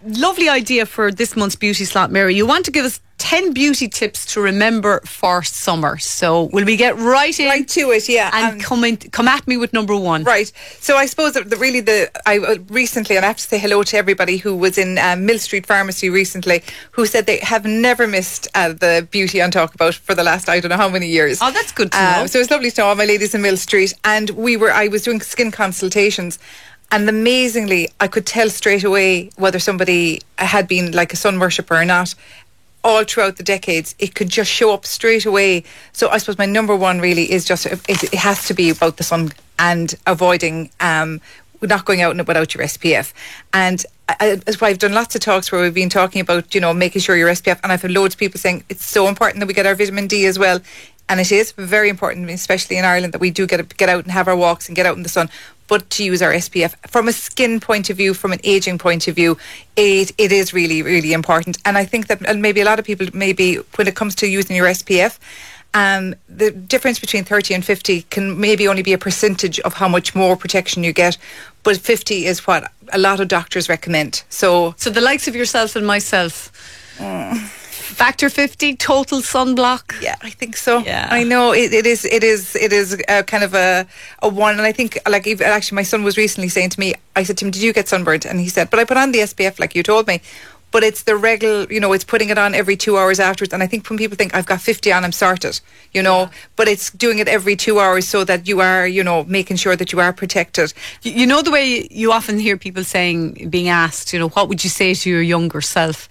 lovely idea for this month's beauty slot, Mary. You want to give us 10 beauty tips to remember for summer. So will we get right to it? Yeah, and come at me with number one. Right. So I suppose that I recently, and I have to say hello to everybody who was in Mill Street Pharmacy recently, who said they have never missed the beauty on Talk About for the last I don't know how many years. Oh, that's good to know. So it's lovely to know all my ladies in Mill Street, and I was doing skin consultations. And amazingly, I could tell straight away whether somebody had been like a sun worshipper or not. All throughout the decades, it could just show up straight away. So I suppose my number one really is just, it has to be about the sun and avoiding, not going out in it without your SPF. And I've done lots of talks where we've been talking about, making sure your SPF, and I've had loads of people saying it's so important that we get our vitamin D as well. And it is very important, especially in Ireland, that we do get out and have our walks and get out in the sun, but to use our SPF. From a skin point of view, from an ageing point of view, it is really, really important. And I think that maybe a lot of people, maybe when it comes to using your SPF, the difference between 30 and 50 can maybe only be a percentage of how much more protection you get, but 50 is what a lot of doctors recommend. So the likes of yourself and myself, factor 50 total sunblock. Yeah, I think so. Yeah. I know it is kind of a one, and I think actually my son was recently saying to me, I said to him, did you get sunburned? And he said, but I put on the SPF like you told me. But it's the regular, it's putting it on every 2 hours afterwards. And I think when people think I've got 50 on, I'm sorted, but it's doing it every 2 hours so that you are, making sure that you are protected. You know the way you often hear people being asked, what would you say to your younger self?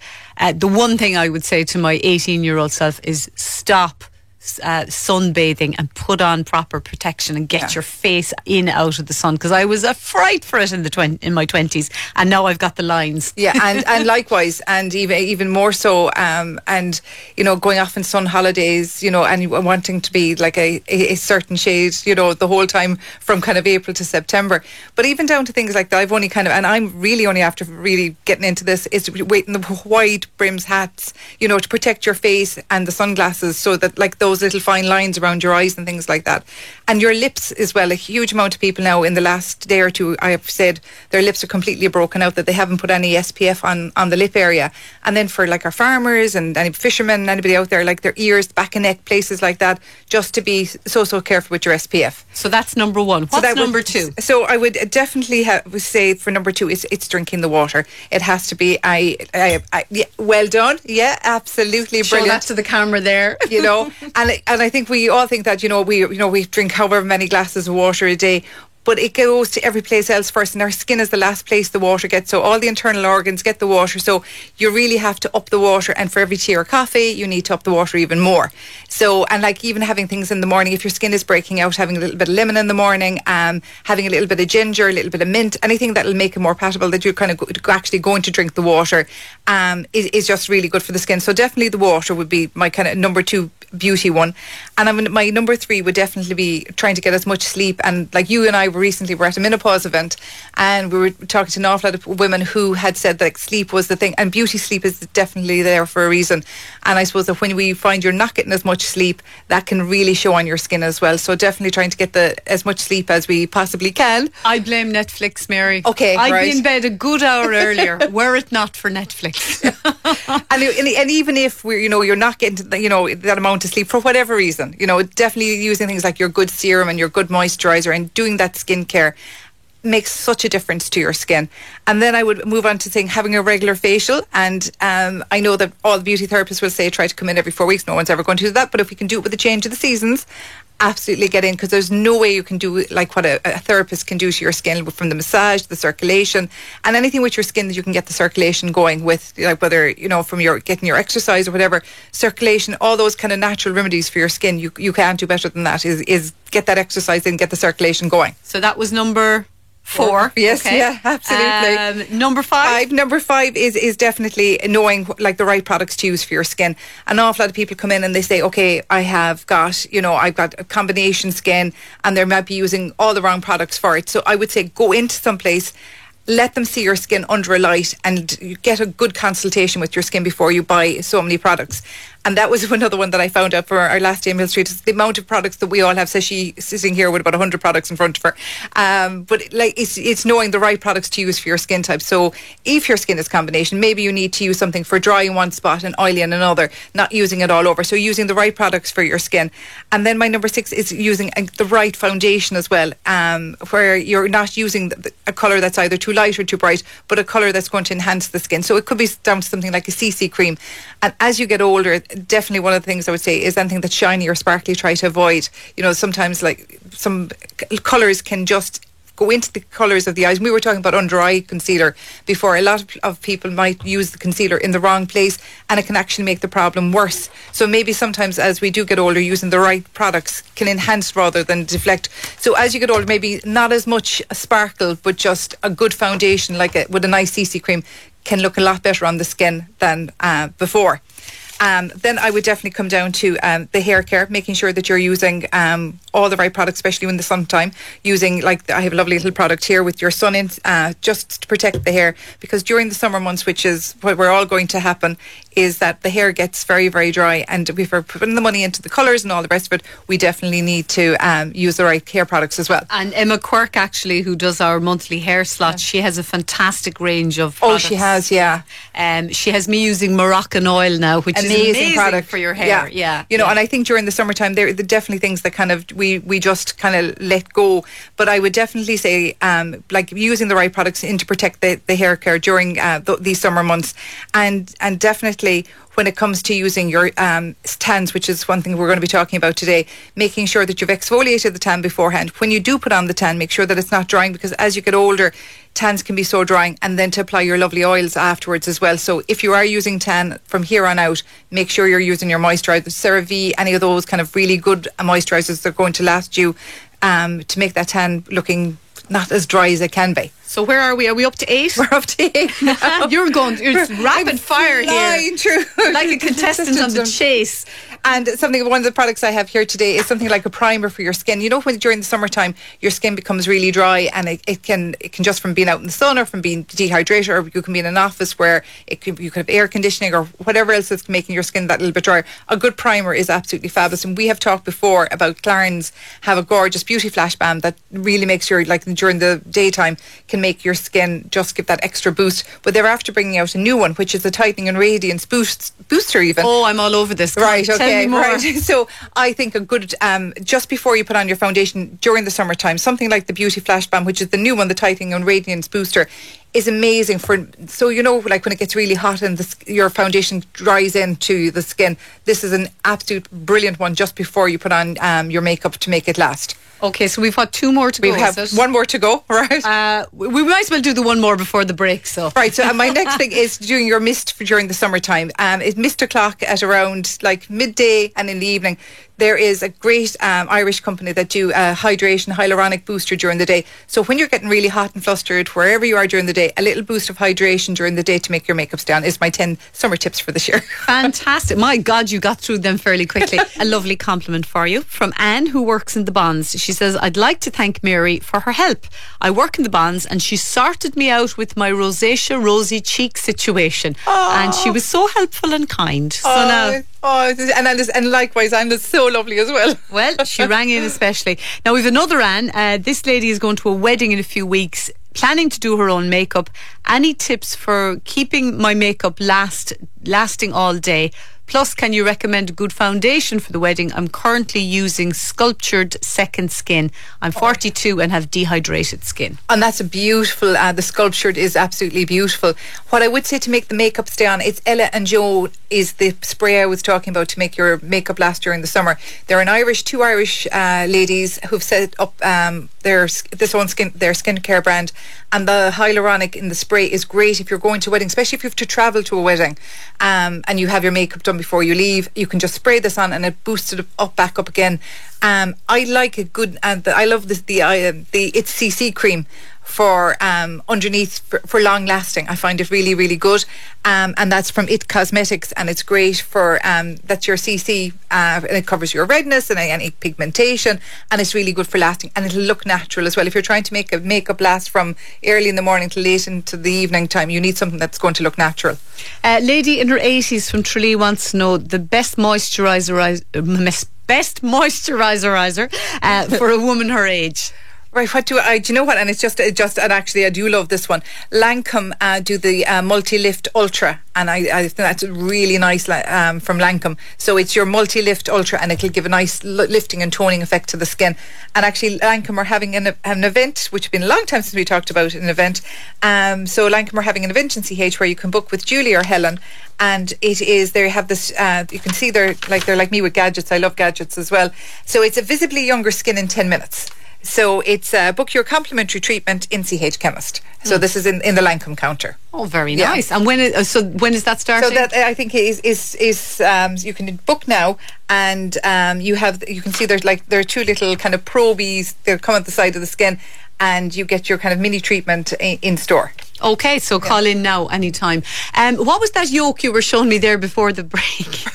The one thing I would say to my 18-year-old self is stop sunbathing and put on proper protection and get your face out of the sun, because I was a fright for it in my 20s, and now I've got the lines. And likewise, and even more so, and going off in sun holidays, and wanting to be like a certain shade, the whole time from kind of April to September. But even down to things like that, I've only and I'm really only after really getting into this, is wearing the wide brims hats, to protect your face, and the sunglasses, so that like those little fine lines around your eyes and things like that. And your lips as well. A huge amount of people now in the last day or two, I have said their lips are completely broken out, that they haven't put any SPF on the lip area. And then for like our farmers and any fishermen and anybody out there, like their ears, back and neck, places like that, just to be so careful with your SPF. So that's number one. What's number two? So I would definitely say for number two, it's drinking the water. It has to be, well done. Yeah, absolutely brilliant. Show that to the camera there. And I think we all think that, we drink however many glasses of water a day, but it goes to every place else first, and our skin is the last place the water gets. So all the internal organs get the water. So you really have to up the water, and for every tea or coffee, you need to up the water even more. So, and like even having things in the morning, if your skin is breaking out, having a little bit of lemon in the morning, having a little bit of ginger, a little bit of mint, anything that will make it more palatable, that you're kind of actually going to drink the water, is just really good for the skin. So definitely the water would be my kind of number two beauty one. And my number three would definitely be trying to get as much sleep. And like you and I were at a menopause event, and we were talking to an awful lot of women who had said that sleep was the thing, and beauty sleep is definitely there for a reason. And I suppose that when we find you're not getting as much sleep, that can really show on your skin as well. So definitely trying to get as much sleep as we possibly can. I blame Netflix, Mary. Okay, I'd be in bed a good hour earlier were it not for Netflix. and even if we're you're not getting that amount of sleep for whatever reason, definitely using things like your good serum and your good moisturizer and doing that skincare makes such a difference to your skin. And then I would move on to saying having a regular facial, and I know that all the beauty therapists will say try to come in every 4 weeks. No one's ever going to do that, but if we can do it with the change of the seasons, absolutely get in, because there's no way you can do like what a therapist can do to your skin, from the massage, the circulation, and anything with your skin that you can get the circulation going with, like whether from your getting your exercise or whatever, circulation, all those kind of natural remedies for your skin, you can't do better than that, is get that exercise and get the circulation going. So that was number 4. Yes, okay. Yeah, absolutely. Number 5? Number 5 is definitely knowing like the right products to use for your skin. An awful lot of people come in and they say, okay, I've got a combination skin, and they might be using all the wrong products for it. So I would say go into some place, let them see your skin under a light, and you get a good consultation with your skin before you buy so many products. And that was another one that I found out for our last day in Mill Street, is the amount of products that we all have. So she's sitting here with about 100 products in front of her. But like it's knowing the right products to use for your skin type. So if your skin is combination, maybe you need to use something for dry in one spot and oily in another, not using it all over. So using the right products for your skin. And then my number 6 is using the right foundation as well, where you're not using a colour that's either too light or too bright, but a colour that's going to enhance the skin. So it could be down to something like a CC cream. And as you get older, definitely one of the things I would say is anything that's shiny or sparkly, try to avoid. You know, sometimes like some colours can just go into the colours of the eyes. We were talking about under eye concealer before. A lot of people might use the concealer in the wrong place, and it can actually make the problem worse. So maybe sometimes as we do get older, using the right products can enhance rather than deflect. So as you get older, maybe not as much a sparkle, but just a good foundation with a nice CC cream can look a lot better on the skin than before. Then I would definitely come down to the hair care, making sure that you're using all the right products, especially in the summertime. Using, like, I have a lovely little product here with your sun in, just to protect the hair, because during the summer months, which is what we're all going to happen, is that the hair gets very, very dry, and if we're putting the money into the colours and all the rest of it, we definitely need to use the right hair products as well. And Emma Quirk, actually, who does our monthly hair slot, she has a fantastic range of products. Oh, she has, yeah. She has me using Moroccan oil now, which is amazing product for your hair. Yeah. You know, and I think during the summertime, there are definitely things that kind of we just kind of let go. But I would definitely say, like, using the right products in to protect the hair care during these summer months, and definitely when it comes to using your tans, which is one thing we're going to be talking about today, making sure that you've exfoliated the tan beforehand. When you do put on the tan, make sure that it's not drying, because as you get older, tans can be so drying, and then to apply your lovely oils afterwards as well. So if you are using tan from here on out, make sure you're using your moisturiser, CeraVe, any of those kind of really good moisturisers that are going to last you to make that tan looking not as dry as it can be. So where are we? Are we up to 8? We're up to 8 now. You're rapid fire here. True. Like a contestant on the chase. And one of the products I have here today is something like a primer for your skin. You know, when during the summertime your skin becomes really dry, and it can just from being out in the sun or from being dehydrated, or you can be in an office where you could have air conditioning or whatever else is making your skin that little bit drier. A good primer is absolutely fabulous. And we have talked before about Clarins have a gorgeous Beauty Flash Balm that really makes your, like, during the daytime, can make your skin just give that extra boost. But they're after bringing out a new one, which is a tightening and radiance booster even. Oh, I'm all over this. Right, okay. Tell me more. Right. So I think a good, just before you put on your foundation during the summertime, something like the Beauty Flash Balm, which is the new one, the tightening and radiance booster, is amazing for, so you know, like when it gets really hot and your foundation dries into the skin, this is an absolute brilliant one just before you put on your makeup to make it last. Okay, so we've got 2 more to go. We have one more to go, right? We might as well do the one more before the break. So right. So my next thing is doing your mist during the summertime. It's mist o'clock at around like midday and in the evening. There is a great Irish company that do a hydration hyaluronic booster during the day. So when you're getting really hot and flustered, wherever you are during the day, a little boost of hydration during the day to make your makeup stay on is my 10 summer tips for this year. Fantastic. My God, you got through them fairly quickly. A lovely compliment for you from Anne, who works in the bonds. She says, I'd like to thank Mary for her help. I work in the bonds and she sorted me out with my rosacea rosy cheek situation. And she was so helpful and kind. So now... and likewise, Anne is so lovely as well. Well, she rang in especially. Now we've another Anne. This lady is going to a wedding in a few weeks, planning to do her own makeup. Any tips for keeping my makeup lasting all day? Plus, can you recommend a good foundation for the wedding? I'm currently using Sculptured Second Skin. I'm 42 and have dehydrated skin. And that's a beautiful, the Sculptured is absolutely beautiful. What I would say to make the makeup stay on, it's Ella and Joe is the spray I was talking about to make your makeup last during the summer. They're two Irish ladies who've set up their skincare brand, and the hyaluronic in the spray is great if you're going to a wedding, especially if you have to travel to a wedding and you have your makeup done before you leave. You can just spray this on and it boosts it back up again. I like a good, I love this, it's CC cream for underneath for long lasting. I find it really, really good. And that's from It Cosmetics, and it's great for that's your CC, and it covers your redness and any pigmentation, and it's really good for lasting, and it'll look natural as well. If you're trying to make a makeup last from early in the morning to late into the evening time, you need something that's going to look natural. Lady in her 80s from Tralee wants to know the best moisturiser for a woman her age. Right, what do you know what? And it's just, and actually I do love this one. Lancome do the Multi-Lift Ultra, and I think that's really nice from Lancome. So it's your Multi-Lift Ultra, and it'll give a nice lifting and toning effect to the skin. And actually Lancome are having an event, which has been a long time since we talked about an event. So Lancome are having an event in CH where you can book with Julie or Helen, and it is, they have this, you can see they're like me with gadgets. I love gadgets as well. So it's a visibly younger skin in 10 minutes. So it's book your complimentary treatment in CH Chemist. So this is in the Lancome counter. Oh, very nice. And when is that starting? So that I think is you can book now, and you can see there are two little kind of probies that come at the side of the skin, and you get your kind of mini treatment in store. Okay, so call in now anytime. What was that yolk you were showing me there before the break?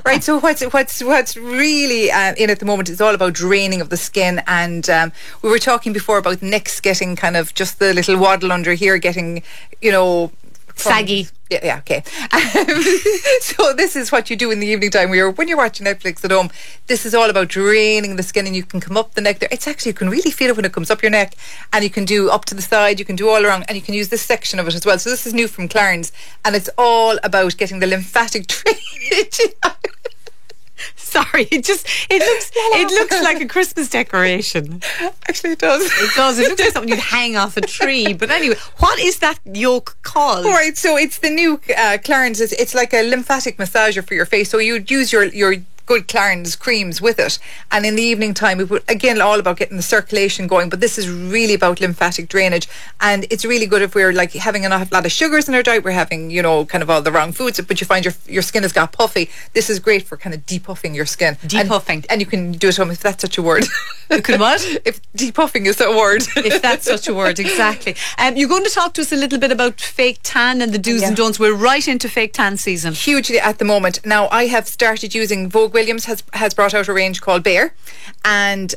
Right. So what's really in at the moment is all about draining of the skin, and we were talking before about necks getting kind of just the little waddle under here getting, saggy. Yeah, okay. So this is what you do in the evening time when you're watching Netflix at home. This is all about draining the skin, and you can come up the neck there. It's actually, you can really feel it when it comes up your neck, and you can do up to the side, you can do all around, and you can use this section of it as well. So this is new from Clarins, and it's all about getting the lymphatic drainage. Sorry, it looks like a Christmas decoration. Actually, it does. It does. It looks like something you'd hang off a tree. But anyway, what is that yolk called? All right, so it's the new Clarins. It's like a lymphatic massager for your face. So you'd use your good Clarins creams with it, and in the evening time we put, again, all about getting the circulation going, but this is really about lymphatic drainage, and it's really good if we're like having a lot of sugars in our diet, we're having kind of all the wrong foods, but you find your skin has got puffy. This is great for kind of depuffing your skin. Depuffing. And you can do it home, if that's such a word. You can what? If depuffing is a word. If that's such a word, exactly. You're going to talk to us a little bit about fake tan and the do's and don'ts. We're right into fake tan season. Hugely at the moment. Now, I have started using Vogue Williams has brought out a range called Bare, and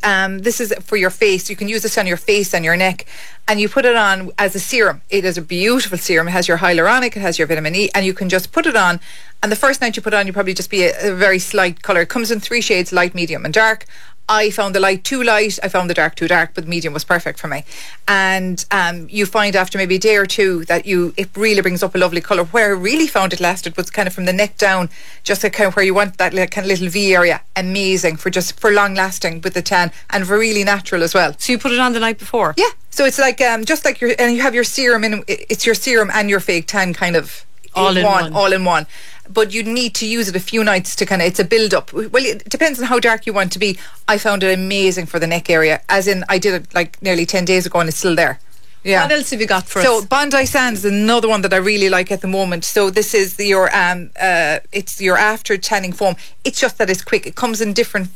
this is for your face. You can use this on your face and your neck, and you put it on as a serum. It is a beautiful serum. It has your hyaluronic, it has your vitamin E, and you can just put it on, and the first night you put it on, you probably just be a very slight colour. It comes in 3 shades, light, medium and dark. I found the light too light, I found the dark too dark, but the medium was perfect for me. And you find after maybe a day or two that it really brings up a lovely colour. Where I really found it lasted was kind of from the neck down, just kind of where you want that kind of little V area. Amazing for long lasting with the tan, and for really natural as well. So you put it on the night before? Yeah. So it's like just like and you have your serum in. It's your serum and your fake tan kind of all in one. But you need to use it a few nights to it's a build up. Well, it depends on how dark you want to be. I found it amazing for the neck area, as in I did it like nearly 10 days ago and it's still there. Yeah. What else have you got for us? So Bondi Sands is another one that I really like at the moment. So this is it's your after tanning foam. It's just that it's quick. It comes in different,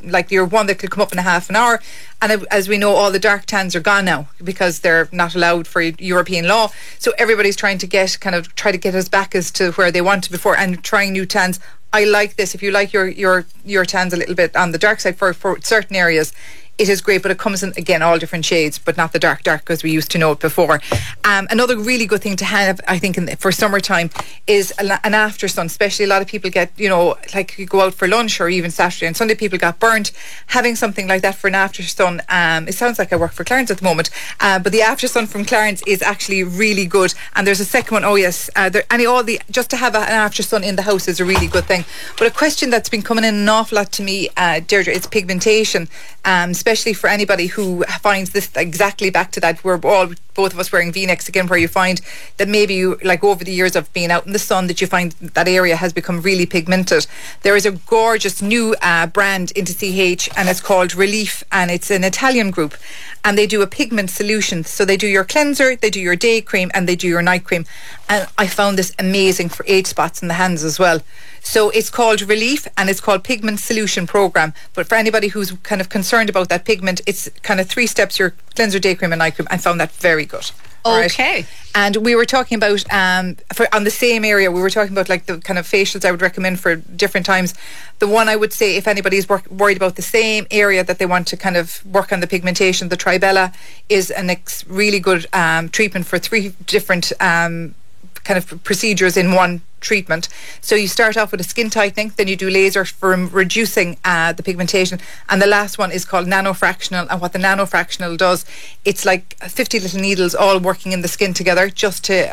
like your one that could come up in a half an hour. And as we know, all the dark tans are gone now because they're not allowed for European law. So everybody's trying to try to get us back as to where they wanted before and trying new tans. I like this. If you like your tans a little bit on the dark side for certain areas, it is great, but it comes in, again, all different shades, but not the dark as we used to know it before. Another really good thing to have, I think, for summertime is an after sun. Especially a lot of people get, like you go out for lunch or even Saturday and Sunday, people got burnt. Having something like that for an after sun, it sounds like I work for Clarins at the moment, but the after sun from Clarins is actually really good. And there's a second one, just to have an after sun in the house is a really good thing. But a question that's been coming in an awful lot to me, Deirdre, is pigmentation. Especially for anybody who finds this exactly back to that, we're both of us wearing V-necks again, where you find that maybe you, like over the years of being out in the sun, that you find that area has become really pigmented. There is a gorgeous new brand into CH, and it's called Relief, and it's an Italian group, and they do a pigment solution. So they do your cleanser, they do your day cream, and they do your night cream. And I found this amazing for age spots in the hands as well. So it's called Relief, and it's called Pigment Solution Program. But for anybody who's kind of concerned about that pigment, it's kind of 3 steps: your cleanser, day cream, and night cream. I found that very good. Okay. Right. And we were talking about on the same area, we were talking about like the kind of facials I would recommend for different times. The one I would say, if anybody's worried about the same area that they want to kind of work on the pigmentation, the Tribella is a really good treatment for 3 different kind of procedures in one treatment. So you start off with a skin tightening, then you do laser for reducing the pigmentation, and the last one is called nanofractional. And what the nanofractional does, it's like 50 little needles all working in the skin together just to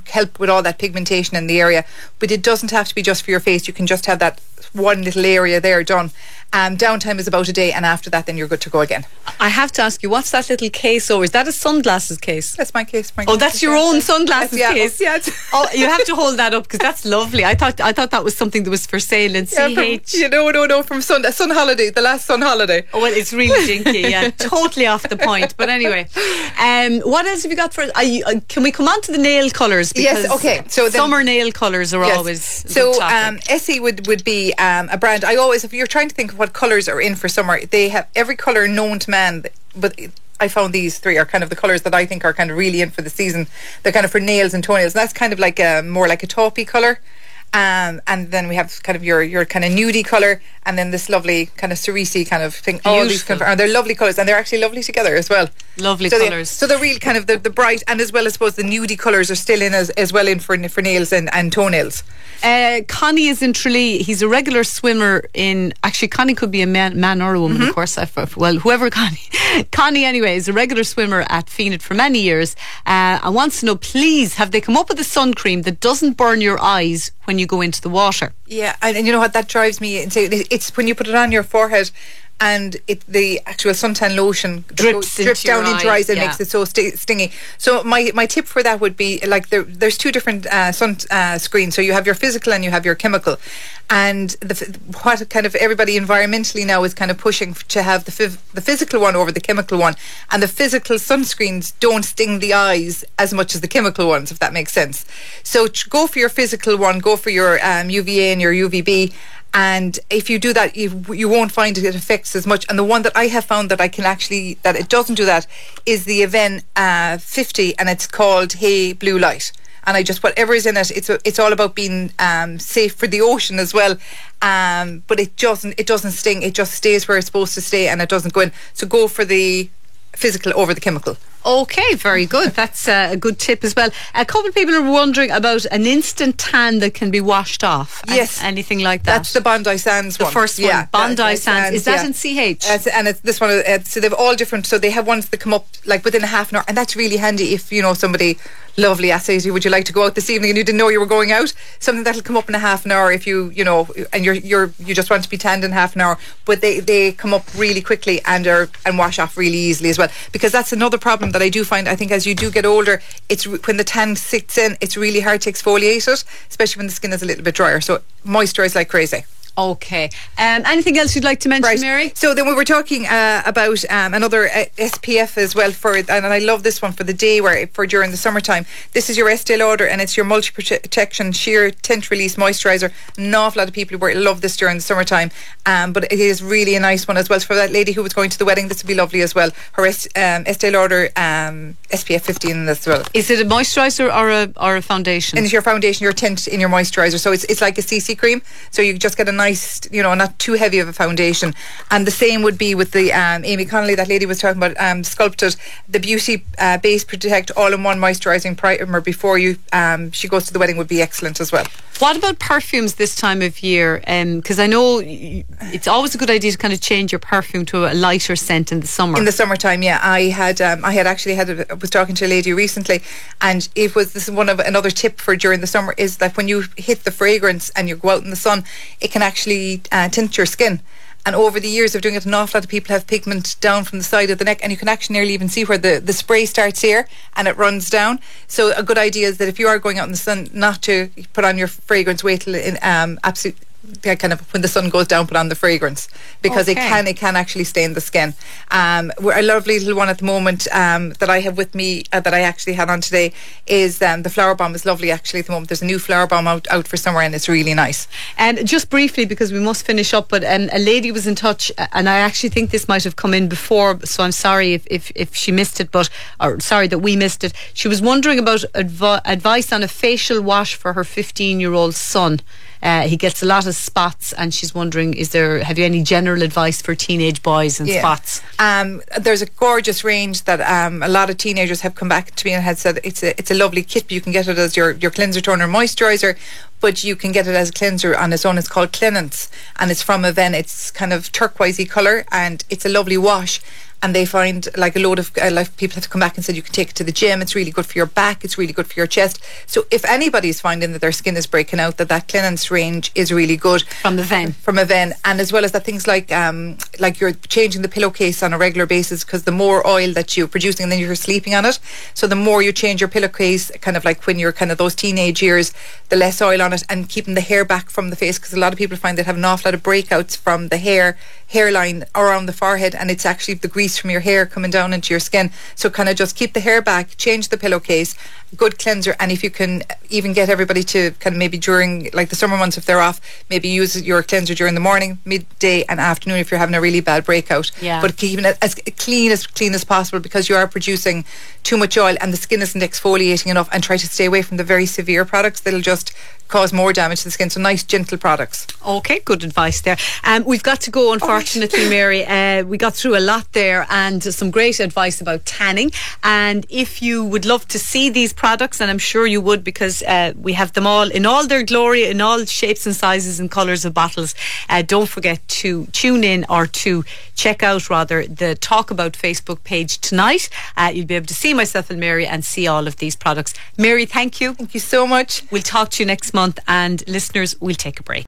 help with all that pigmentation in the area. But it doesn't have to be just for your face. You can just have that one little area there done. Downtime is about a day, and after that then you're good to go again. I have to ask you, what's that little case over? Is that a sunglasses case? That's my case. Oh, that's your own sunglasses case? Yeah. Oh, you have to hold that up because that's lovely. I thought that was something that was for sale in CH. From Sun Holiday, the last Sun Holiday. Oh, well, it's really jinky, yeah. Totally off the point. But anyway, what else have you got for... can we come on to the nail colours? Because yes, okay. So summer nail colours are always so Essie would be a brand. I always, if you're trying to think of what colours are in for summer, they have every colour known to man, but I found these 3 are kind of the colours that I think are kind of really in for the season. They're kind of for nails and toenails, and that's kind of like more like a taupey colour. And then we have kind of your kind of nudie colour, and then this lovely kind of cerise kind of thing. All these they're lovely colours, and they're actually lovely together as well. Lovely colours. So they're real kind of the bright, and as well, I suppose the nudie colours are still in as well in for nails and toenails. Connie is in Tralee. He's a regular swimmer in... Actually, Connie could be a man or a woman, of course. Well, whoever Connie... Connie, anyway, is a regular swimmer at Fenit for many years and wants to know, please, have they come up with a sun cream that doesn't burn your eyes when you go into the water? Yeah, and you know what, that drives me insane. It's when you put it on your forehead and the actual suntan lotion drips down into your eyes and makes it so stingy. So my tip for that would be, like, there's 2 different sun screens. So you have your physical and you have your chemical. And what kind of everybody environmentally now is kind of pushing to have the physical one over the chemical one. And the physical sunscreens don't sting the eyes as much as the chemical ones, if that makes sense. So go for your physical one, go for your UVA and your UVB. And if you do that, you won't find it affects as much. And the one that I have found that that it doesn't do that is the Aven 50, and it's called Hey Blue Light. And whatever is in it, it's all about being safe for the ocean as well. But it doesn't sting. It just stays where it's supposed to stay, and it doesn't go in. So go for the physical over the chemical. Okay, very good. That's a good tip as well. A couple of people are wondering about an instant tan that can be washed off. Yes. Anything like that. That's the Bondi Sands one. The first one. Bondi Sands. Is that in CH? And it's this one. So they've all different. So they have ones that come up like within a half an hour. And that's really handy if, somebody lovely asks you, would you like to go out this evening, and you didn't know you were going out? Something that'll come up in a half an hour if you and you just want to be tanned in half an hour. But they come up really quickly and wash off really easily as well. Because that's another problem that I do find. I think as you do get older, it's when the tan sits in, it's really hard to exfoliate it, especially when the skin is a little bit drier. So moisturise like crazy. Okay. Anything else you'd like to mention, Mary? So then we were talking about another SPF as well and I love this one for the day wear for during the summertime. This is your Estee Lauder, and it's your multi protection sheer tint release moisturiser. An awful lot of people love this during the summertime, but it is really a nice one as well. So for that lady who was going to the wedding, this would be lovely as well. Her Estee Lauder SPF 15 as well. Is it a moisturiser or a foundation? And it's your foundation, your tint in your moisturiser. So it's like a CC cream. So you just get a nice, not too heavy of a foundation. And the same would be with the Amy Connolly, that lady was talking about, Sculpted, the Beauty Base Protect all-in-one moisturising primer before she goes to the wedding would be excellent as well. What about perfumes this time of year? Because I know it's always a good idea to kind of change your perfume to a lighter scent in the summer. In the summertime, yeah. I was talking to a lady recently, and this is another tip for during the summer, is that when you hit the fragrance and you go out in the sun, it can actually tint your skin. And over the years of doing it, an awful lot of people have pigment down from the side of the neck, and you can actually nearly even see where the spray starts here and it runs down. So a good idea is that if you are going out in the sun, not to put on your fragrance, wait till kind of when the sun goes down, put on the fragrance, because it can actually stain the skin. A lovely little one at the moment that I have with me that I actually had on today is the Flower Bomb is lovely actually at the moment. There's a new Flower Bomb out for summer and it's really nice. And just briefly, because we must finish up, but a lady was in touch, and I actually think this might have come in before, so I'm sorry if she missed it, or sorry that we missed it. She was wondering about advice on a facial wash for her 15-year-old son. He gets a lot of spots, and she's wondering, have you any general advice for teenage boys and spots? There's a gorgeous range that a lot of teenagers have come back to me and had said it's a lovely kit. You can get it as your cleanser, toner, moisturiser, but you can get it as a cleanser on its own. It's called Cleanance, and it's from Aven. It's kind of turquoisey colour, and it's a lovely wash. And they find like a load of people have come back and said you can take it to the gym. It's really good for your back. It's really good for your chest. So if anybody's finding that their skin is breaking out, that Cleanance range is really good. From Aven. And as well as that things like you're changing the pillowcase on a regular basis, because the more oil that you're producing and then you're sleeping on it. So the more you change your pillowcase, kind of like when you're kind of those teenage years, the less oil on it, and keeping the hair back from the face, because a lot of people find they have an awful lot of breakouts from the hairline around the forehead, and it's actually the grease from your hair coming down into your skin. So kind of just keep the hair back, change the pillowcase, good cleanser. And if you can even get everybody to kind of maybe during like the summer months, if they're off, maybe use your cleanser during the morning, midday and afternoon if you're having a really bad breakout. But keeping it as clean as possible, because you are producing too much oil and the skin isn't exfoliating enough. And try to stay away from the very severe products that'll just cause more damage to the skin. So nice gentle products. Okay, good advice there. We've got to go, unfortunately, Mary. We got through a lot there, and some great advice about tanning. And if you would love to see these products, and I'm sure you would, because we have them all in all their glory, in all shapes and sizes and colours of bottles, don't forget to tune in, or to check out rather, the Talk About Facebook page tonight. You'll be able to see myself and Mary and see all of these products. Mary, thank you. Thank you so much. We'll talk to you next month, and listeners, we'll take a break.